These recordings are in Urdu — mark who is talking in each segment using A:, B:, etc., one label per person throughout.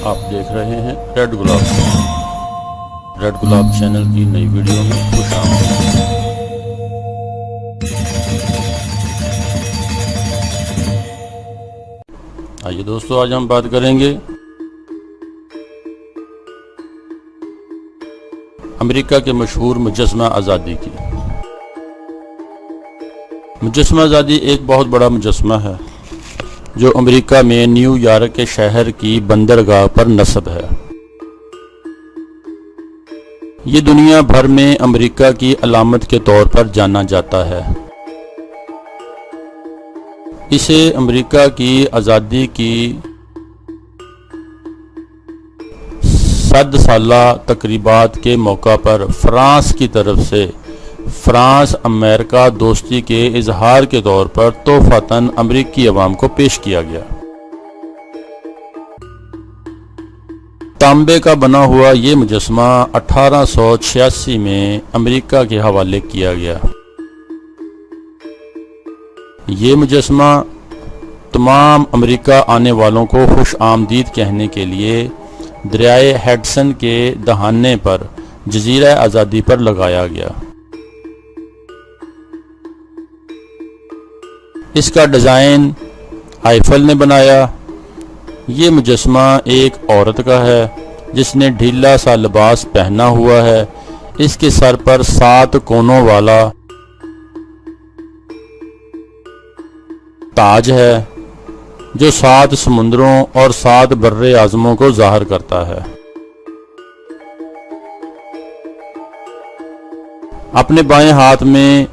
A: آپ دیکھ رہے ہیں ریڈ گلاب چینل کی نئی ویڈیو میں خوش آمدید۔ آئیے دوستو، آج ہم بات کریں گے امریکہ کے مشہور مجسمہ آزادی کی۔ مجسمہ آزادی ایک بہت بڑا مجسمہ ہے جو امریکہ میں نیو یارک کے شہر کی بندرگاہ پر نصب ہے۔ یہ دنیا بھر میں امریکہ کی علامت کے طور پر جانا جاتا ہے۔ اسے امریکہ کی آزادی کی 100 سالہ تقریبات کے موقع پر فرانس کی طرف سے فرانس امریکہ دوستی کے اظہار کے طور پر تحفتاً امریکی عوام کو پیش کیا گیا۔ تانبے کا بنا ہوا یہ مجسمہ 1886 میں امریکہ کے حوالے کیا گیا۔ یہ مجسمہ تمام امریکہ آنے والوں کو خوش آمدید کہنے کے لیے دریائے ہڈسن کے دہانے پر جزیرہ آزادی پر لگایا گیا۔ اس کا ڈیزائن آئیفل نے بنایا۔ یہ مجسمہ ایک عورت کا ہے جس نے ڈھیلا سا لباس پہنا ہوا ہے۔ اس کے سر پر 7 کونوں والا تاج ہے جو 7 سمندروں اور 7 بر اعظموں کو ظاہر کرتا ہے۔ اپنے بائیں ہاتھ میں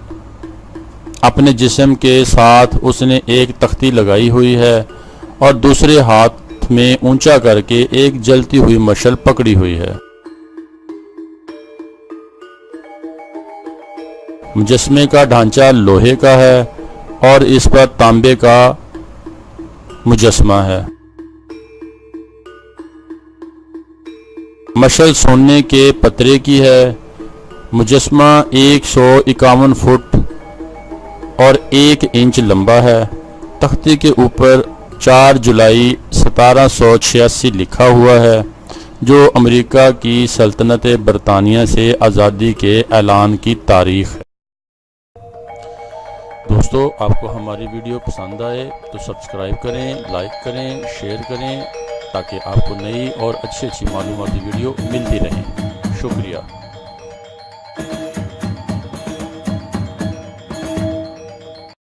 A: اپنے جسم کے ساتھ اس نے ایک تختی لگائی ہوئی ہے اور دوسرے ہاتھ میں اونچا کر کے ایک جلتی ہوئی مشعل پکڑی ہوئی ہے۔ مجسمے کا ڈھانچہ لوہے کا ہے اور اس پر تانبے کا مجسمہ ہے۔ مشعل سونے کے پترے کی ہے۔ مجسمہ 151 فٹ اور 1 انچ لمبا ہے۔ تختی کے اوپر 4 جولائی 1786 لکھا ہوا ہے جو امریکہ کی سلطنت برطانیہ سے آزادی کے اعلان کی تاریخ ہے۔ دوستو، آپ کو ہماری ویڈیو پسند آئے تو سبسکرائب کریں، لائک کریں، شیئر کریں تاکہ آپ کو نئی اور اچھی معلوماتی ویڈیو ملتی رہیں۔ شکریہ۔